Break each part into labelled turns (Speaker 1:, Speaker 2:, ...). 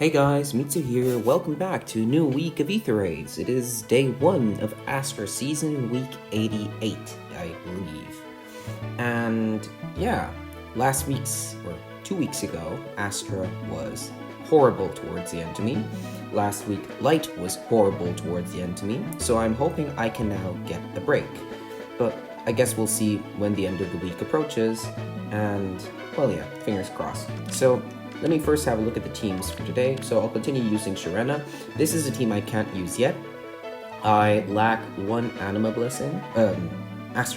Speaker 1: Hey guys, Mitsu here. Welcome back to a new week of Ether Raids. It is day 1 of Astra season, week 88, I believe. And yeah, last week's, or 2 weeks ago, Astra was horrible towards the end to me. Last week, Light was horrible towards the end to me, so I'm hoping I can now get a break. But I guess we'll see when the end of the week approaches, and, well yeah, fingers crossed. So, let me first have a look at the teams for today. So I'll continue using Sharena. This is a team I can't use yet. I lack one Astra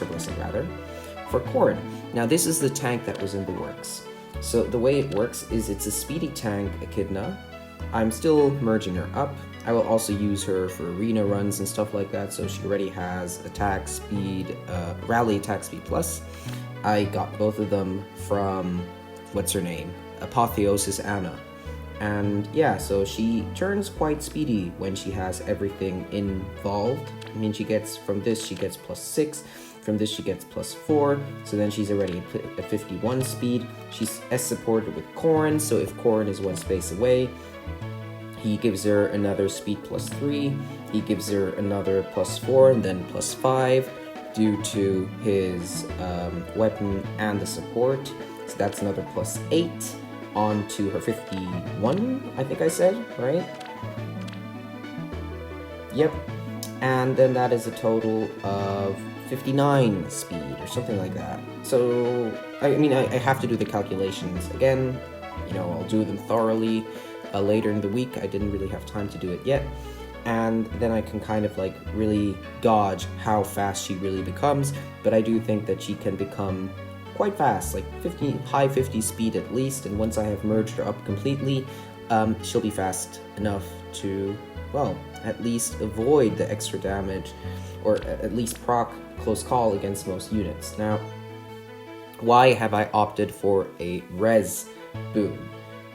Speaker 1: Blessing rather, for Corrin. Now this is the tank that was in the works. So the way it works is it's a speedy tank Echidna. I'm still merging her up. I will also use her for arena runs and stuff like that, so she already has attack speed, rally attack speed plus. I got both of them from, what's her name? Apotheosis Anna. And yeah, so she turns quite speedy when she has everything involved. I mean, she gets, from this she gets +6, from this she gets +4, so then she's already at 51 speed. She's S-supported with Corrin, so if Corrin is one space away, he gives her another speed +3, he gives her another +4, and then +5 due to his weapon and the support. So that's another +8 on to her 51, I think I said, right? Yep. And then that is a total of 59 speed or something like that. So, I mean, I have to do the calculations again. You know, I'll do them thoroughly later in the week. I didn't really have time to do it yet. And then I can kind of like really gauge how fast she really becomes. But I do think that she can become quite fast, like high 50 speed at least, and once I have merged her up completely, she'll be fast enough to, well, at least avoid the extra damage, or at least proc close call against most units. Now, why have I opted for a res boon?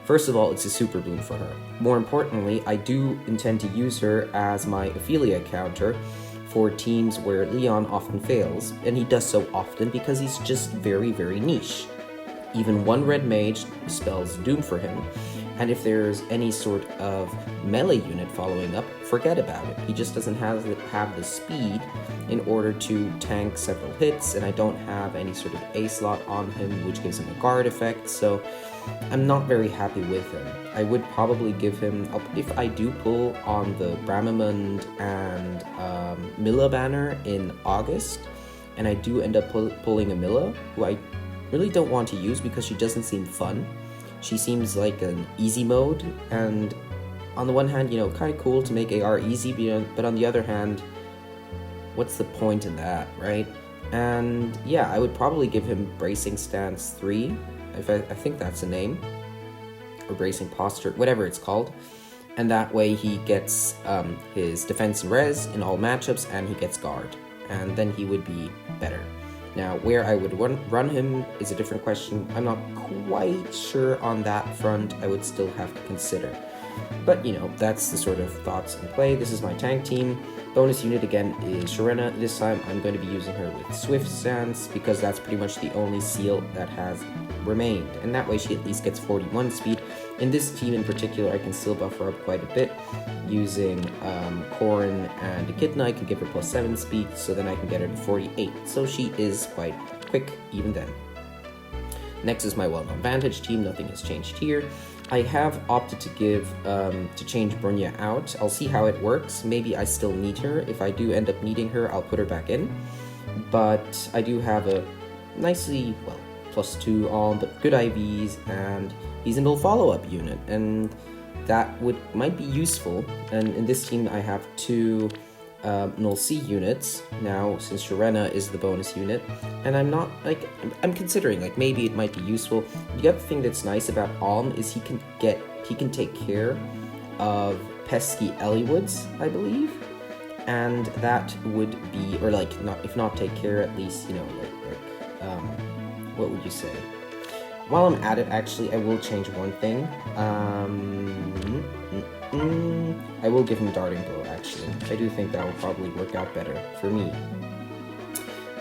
Speaker 1: First of all, it's a super boon for her. More importantly, I do intend to use her as my Ophelia counter for teams where Leon often fails, and he does so often because he's just very, very niche. Even one red mage spells doom for him, and if there's any sort of melee unit following up, forget about it. He just doesn't have the speed in order to tank several hits, and I don't have any sort of A slot on him, which gives him a guard effect, so I'm not very happy with him. I would probably give him, if I do pull on the Bramamund and Milla banner in August, and I do end up pulling a Milla, who I really don't want to use because she doesn't seem fun. She seems like an easy mode, and on the one hand, you know, kind of cool to make AR easy, but on the other hand, what's the point in that, right? And yeah, I would probably give him Bracing Stance 3, if I think that's a name, or Bracing Posture, whatever it's called, and that way he gets his defense and res in all matchups, and he gets guard, and then he would be better. Now, where I would run him is a different question. I'm not quite sure on that front. I would still have to consider. But, you know, that's the sort of thoughts in play. This is my tank team. Bonus unit again is Sharena. This time I'm going to be using her with Swift Stance because that's pretty much the only seal that has remained. And that way she at least gets 41 speed. In this team in particular, I can still buff her up quite a bit using Corrin and Echidna. I can give her +7 speed, so then I can get her to 48. So she is quite quick even then. Next is my well-known Vantage team. Nothing has changed here. I have opted to change Brunya out. I'll see how it works. Maybe I still need her. If I do end up needing her, I'll put her back in. But I do have a nicely, well, +2 on, but good IVs, and he's a null follow-up unit, and that might be useful. And in this team, I have 2 null C units now, since Sharena is the bonus unit, and I'm considering, like, maybe it might be useful. The other thing that's nice about Alm is he can take care of pesky Ellywoods, I believe, and that would be, or like, if not take care, at least, you know, what would you say? While I'm at it, actually, I will change one thing. I will give him Darting Bow, actually. I do think that will probably work out better for me.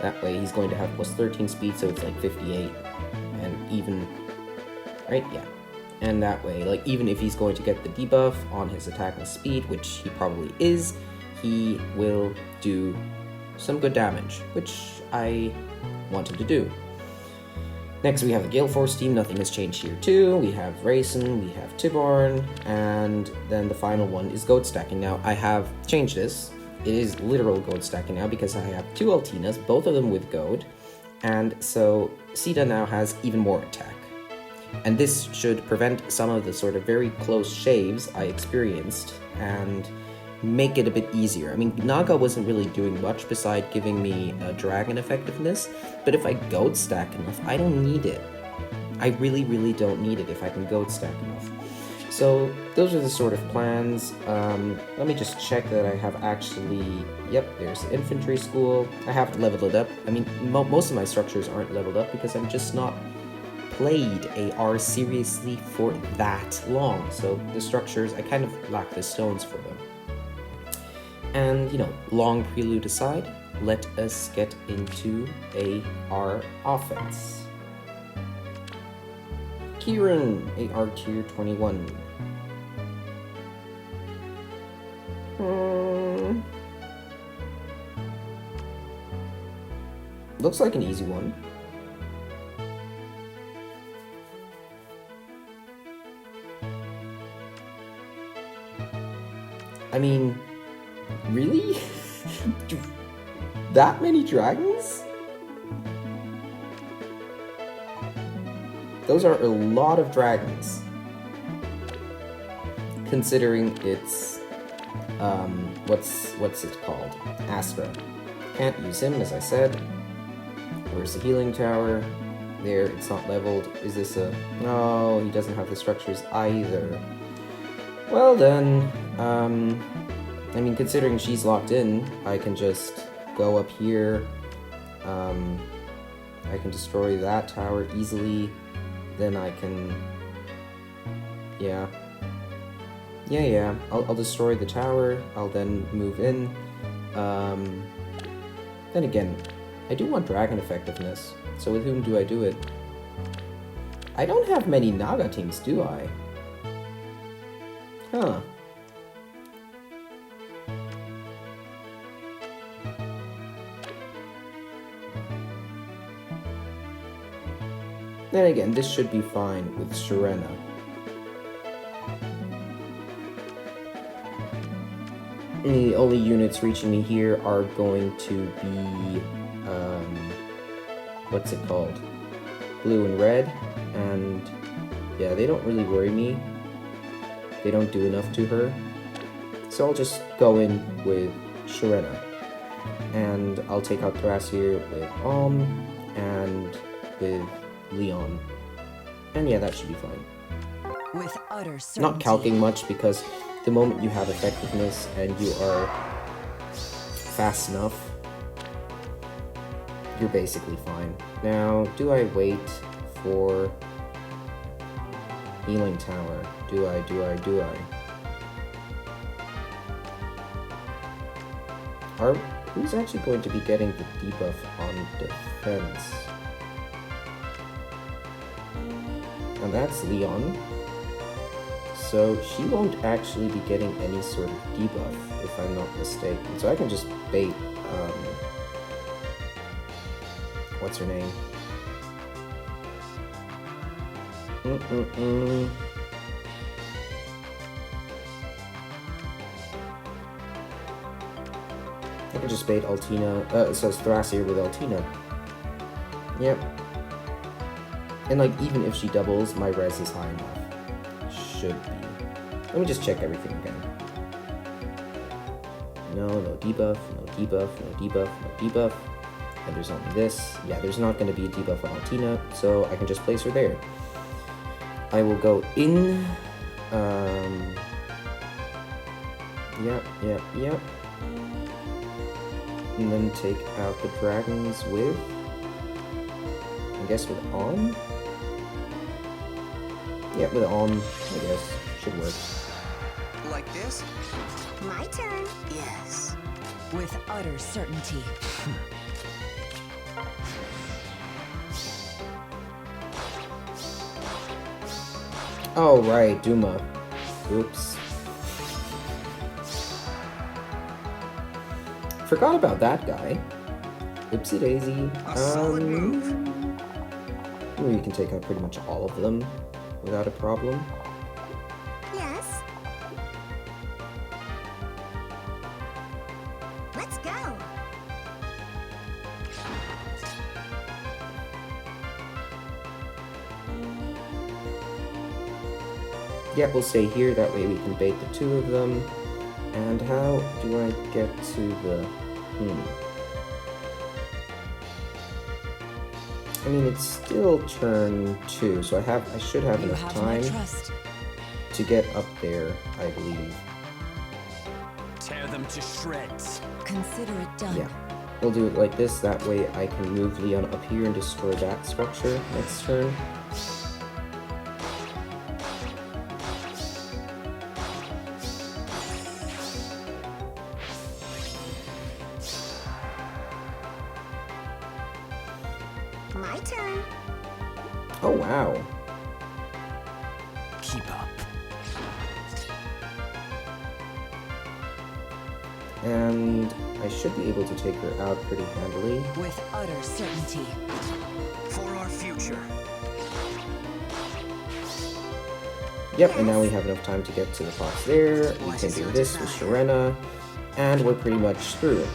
Speaker 1: That way, he's going to have +13 speed, so it's like 58. And even... right? Yeah. And that way, like, even if he's going to get the debuff on his attack and speed, which he probably is, he will do some good damage, which I want him to do. Next, we have the Gale Force team. Nothing has changed here too. We have Rayson, we have Tibarn, and then the final one is goad stacking. Now, I have changed this. It is literal goad stacking now because I have 2 Altinas, both of them with goad, and so Sita now has even more attack. And this should prevent some of the sort of very close shaves I experienced and make it a bit easier. I mean, Naga wasn't really doing much beside giving me a dragon effectiveness, but if I goad stack enough, I don't need it. I really, really don't need it if I can goad stack enough. So those are the sort of plans. Let me just check that I have actually... Yep, there's the infantry school. I haven't leveled it up. I mean, most of my structures aren't leveled up because I'm just not played AR seriously for that long. So the structures, I kind of lack the stones for them. And, you know, long prelude aside, let us get into AR offense. Kieran, AR tier 21. Looks like an easy one. I mean, really? That many dragons? Those are a lot of dragons. Considering it's, what's it called? Astra. Can't use him, as I said. Where's the healing tower? There, it's not leveled. Is this a... No, he doesn't have the structures either. Well then, I mean, considering she's locked in, I can just go up here. I can destroy that tower easily. Then I can... Yeah. I'll destroy the tower. I'll then move in. Then again, I do want dragon effectiveness. So with whom do I do it? I don't have many Naga teams, do I? Huh. Then again, this should be fine with Serena. The only units reaching me here are going to be, what's it called? Blue and red, and yeah, they don't really worry me. They don't do enough to her. So I'll just go in with Serena. And I'll take out Thrasir with and with Leon. And yeah, that should be fine.
Speaker 2: With utter certainty.
Speaker 1: Not calcing much because the moment you have effectiveness and you are fast enough, you're basically fine. Now, do I wait for healing tower? Do I? Who's actually going to be getting the debuff on defense? And that's Leon. So she won't actually be getting any sort of debuff, if I'm not mistaken. So I can just bait, what's her name? I can just bait Altina, it says Thrasir with Altina. Yep. And like, even if she doubles, my res is high enough. Should be. Let me just check everything again. No debuff, no debuff, no debuff, no debuff. And there's only this. Yeah, there's not going to be a debuff on Altina, so I can just place her there. I will go in. Yep. And then take out the dragons with, I guess with On? Yeah, with On, I guess. Should work.
Speaker 3: Like this?
Speaker 2: My turn. Yes. With utter certainty.
Speaker 1: Oh, right, Duma. Oops. Forgot about that guy. Oopsie daisy.
Speaker 3: A solid move.
Speaker 1: You can take out pretty much all of them without a problem.
Speaker 2: Yes. Let's go.
Speaker 1: Yep, we'll stay here, that way we can bait the two of them. And how do I get to the... I mean, it's still turn 2, so I should have
Speaker 2: You
Speaker 1: enough
Speaker 2: have my
Speaker 1: time
Speaker 2: trust.
Speaker 1: to get up there, I believe.
Speaker 4: Tear them to shreds.
Speaker 2: Consider it done.
Speaker 1: Yeah. We'll do it like this, that way I can move Leon up here and destroy that structure next turn.
Speaker 2: My turn.
Speaker 1: Oh, wow.
Speaker 4: Keep up.
Speaker 1: And I should be able to take her out pretty handily.
Speaker 2: With utter certainty.
Speaker 3: For our future.
Speaker 1: Yep, and now we have enough time to get to the box there. We can do this with Sharena, and we're pretty much through.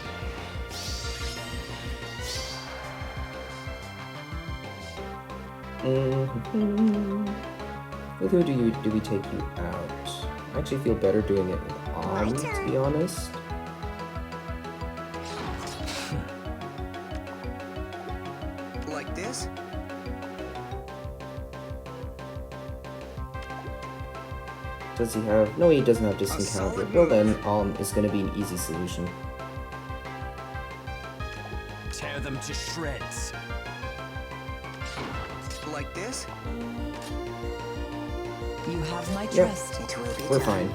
Speaker 1: With who do we take you out? I actually feel better doing it with Om, to be honest.
Speaker 3: Like this?
Speaker 1: Does he have... No, he doesn't have distant
Speaker 3: solid
Speaker 1: counter. Well then,
Speaker 3: move.
Speaker 1: is going to be an easy solution.
Speaker 4: Tear them to shreds.
Speaker 3: Like this?
Speaker 2: You have my
Speaker 1: Yep.
Speaker 2: trust.
Speaker 3: It will be
Speaker 1: We're
Speaker 3: done.
Speaker 1: fine.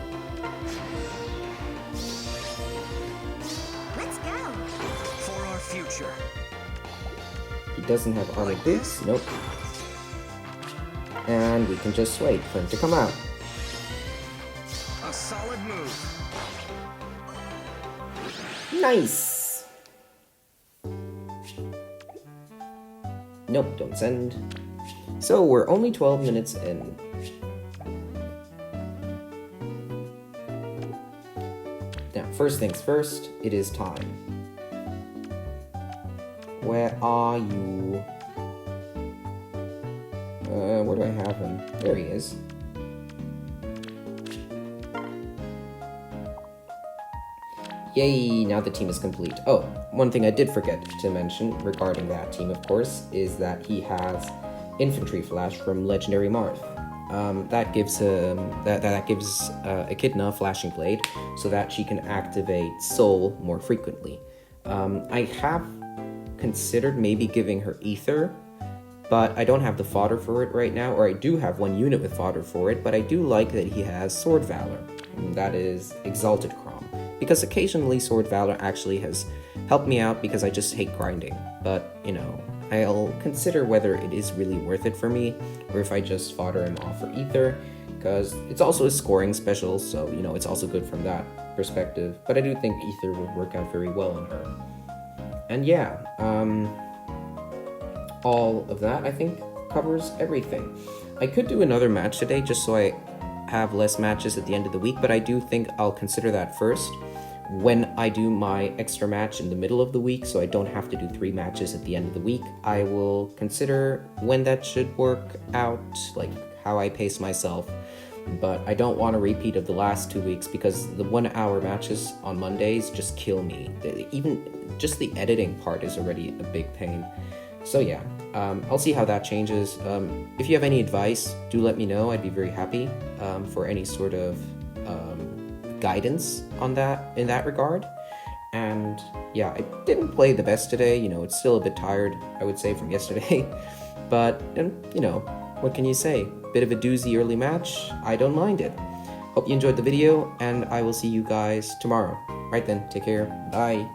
Speaker 2: Let's go.
Speaker 3: For our future.
Speaker 1: He doesn't have armored
Speaker 3: Like
Speaker 1: boots.
Speaker 3: this?
Speaker 1: Nope. And we can just wait for him to come out.
Speaker 3: A solid move.
Speaker 1: Nice! Nope, don't send. So we're only 12 minutes in. Now, first things first, it is time. Where are you? Where do I have him? There he is. Yay, now the team is complete. Oh, one thing I did forget to mention regarding that team, of course, is that he has Infantry Flash from Legendary Marth. That gives Echidna Flashing Blade so that she can activate Soul more frequently. I have considered maybe giving her Ether, but I don't have the fodder for it right now, or I do have one unit with fodder for it, but I do like that he has Sword Valor, and that is Exalted Crom, because occasionally Sword Valor actually has helped me out because I just hate grinding, but, you know, I'll consider whether it is really worth it for me, or if I just fodder him off for Ether, because it's also a scoring special, so, you know, it's also good from that perspective, but I do think Ether would work out very well on her. And yeah, all of that, I think, covers everything. I could do another match today just so I have less matches at the end of the week, but I do think I'll consider that first when I do my extra match in the middle of the week, so I don't have to do 3 matches at the end of the week. I will consider when that should work out, like how I pace myself, but I don't want a repeat of the last 2 weeks because the 1-hour matches on Mondays just kill me. Even just the editing part is already a big pain. So yeah, I'll see how that changes. If you have any advice, do let me know. I'd be very happy for any sort of guidance on that in that regard. And yeah, I didn't play the best today. You know, it's still a bit tired, I would say, from yesterday. But you know, what can you say? Bit of a doozy early match. I don't mind it. Hope you enjoyed the video, and I will see you guys tomorrow. Right then, take care. Bye.